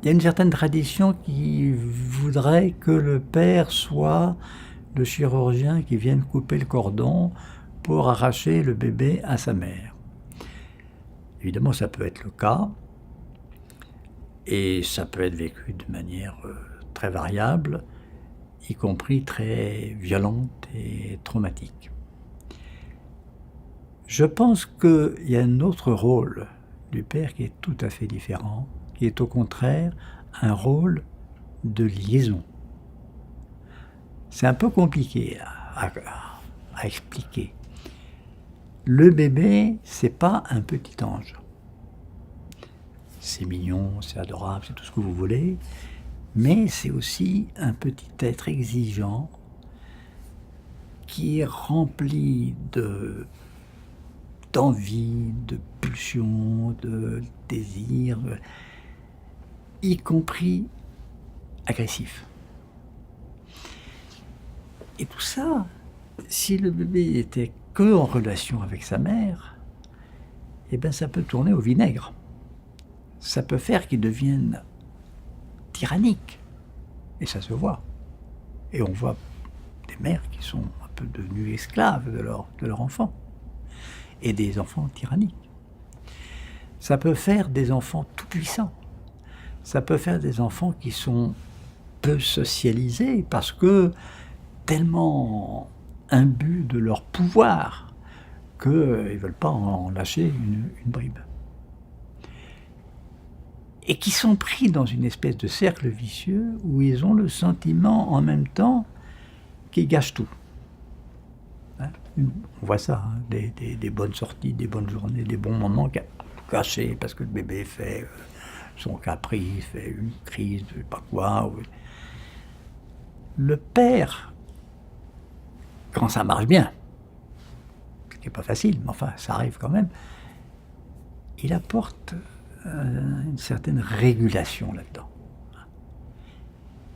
il y a une certaine tradition qui voudrait que le père soit le chirurgien qui vienne couper le cordon pour arracher le bébé à sa mère. Évidemment, ça peut être le cas, et ça peut être vécu de manière très variable, y compris très violente et traumatique. Je pense qu'il y a un autre rôle du père qui est tout à fait différent, qui est au contraire un rôle de liaison. C'est un peu compliqué à expliquer. Le bébé, c'est pas un petit ange. C'est mignon, c'est adorable, c'est tout ce que vous voulez, mais c'est aussi un petit être exigeant qui est rempli d'envie, de pulsions, de désirs, y compris agressifs. Et tout ça, si le bébé était que en relation avec sa mère, eh bien ça peut tourner au vinaigre. Ça peut faire qu'il devienne tyrannique. Et ça se voit. Et on voit des mères qui sont un peu devenues esclaves de leur enfant. Et des enfants tyranniques. Ça peut faire des enfants tout puissants. Ça peut faire des enfants qui sont peu socialisés parce que tellement imbus de leur pouvoir qu'ils ne veulent pas en lâcher une bribe. Et qui sont pris dans une espèce de cercle vicieux où ils ont le sentiment en même temps qu'ils gâchent tout. Hein? On voit ça, hein? Des bonnes sorties, des bonnes journées, des bons moments gâchés parce que le bébé fait son caprice, fait une crise, je ne sais pas quoi. Le père, quand ça marche bien, ce qui n'est pas facile, mais enfin ça arrive quand même, il apporte une certaine régulation là-dedans.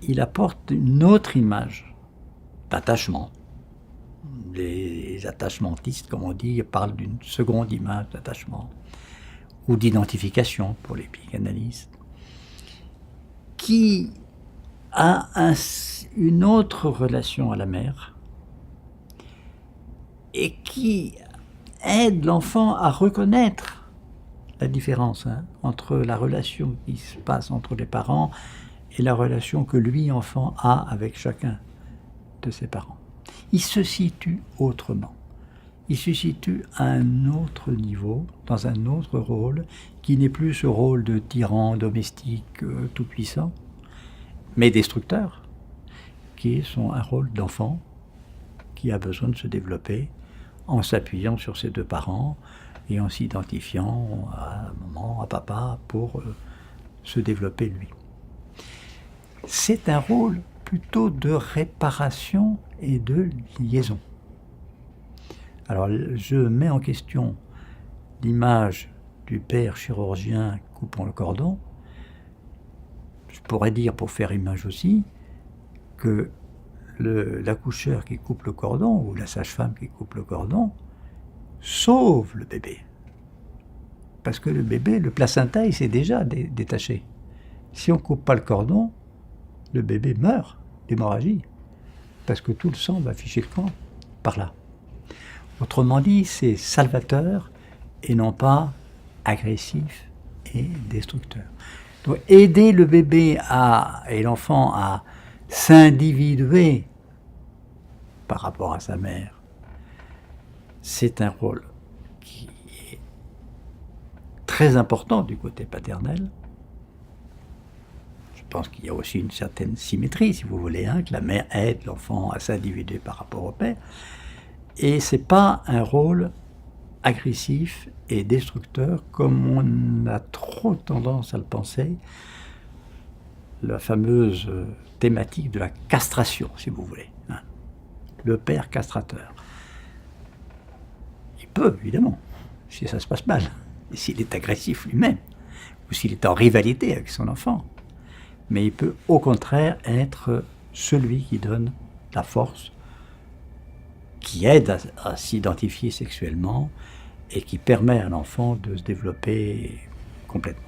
Il apporte une autre image d'attachement. Les attachmentistes, comme on dit, parlent d'une seconde image d'attachement ou d'identification pour les psychanalystes, qui a une autre relation à la mère et qui aide l'enfant à reconnaître la différence entre la relation qui se passe entre les parents et la relation que lui, enfant, a avec chacun de ses parents. Il se situe autrement. Il se situe à un autre niveau, dans un autre rôle, qui n'est plus ce rôle de tyran domestique tout-puissant, mais destructeur, qui est un rôle d'enfant qui a besoin de se développer en s'appuyant sur ses deux parents, et en s'identifiant à maman, à papa, pour se développer lui. C'est un rôle plutôt de réparation et de liaison. Alors je mets en question l'image du père chirurgien coupant le cordon. Je pourrais dire, pour faire image aussi, que l'accoucheur qui coupe le cordon, ou la sage-femme qui coupe le cordon, sauve le bébé. Parce que le bébé, le placenta, il s'est déjà détaché. Si on ne coupe pas le cordon, le bébé meurt d'hémorragie. Parce que tout le sang va ficher le camp par là. Autrement dit, c'est salvateur et non pas agressif et destructeur. Donc aider le bébé et l'enfant à s'individuer par rapport à sa mère, c'est un rôle qui est très important du côté paternel. Je pense qu'il y a aussi une certaine symétrie, si vous voulez, que la mère aide l'enfant à s'individuer par rapport au père. Et ce n'est pas un rôle agressif et destructeur comme on a trop tendance à le penser. La fameuse thématique de la castration, si vous voulez. Le père castrateur. Il peut, évidemment, si ça se passe mal, et s'il est agressif lui-même, ou s'il est en rivalité avec son enfant. Mais il peut, au contraire, être celui qui donne la force, qui aide à s'identifier sexuellement et qui permet à l'enfant de se développer complètement.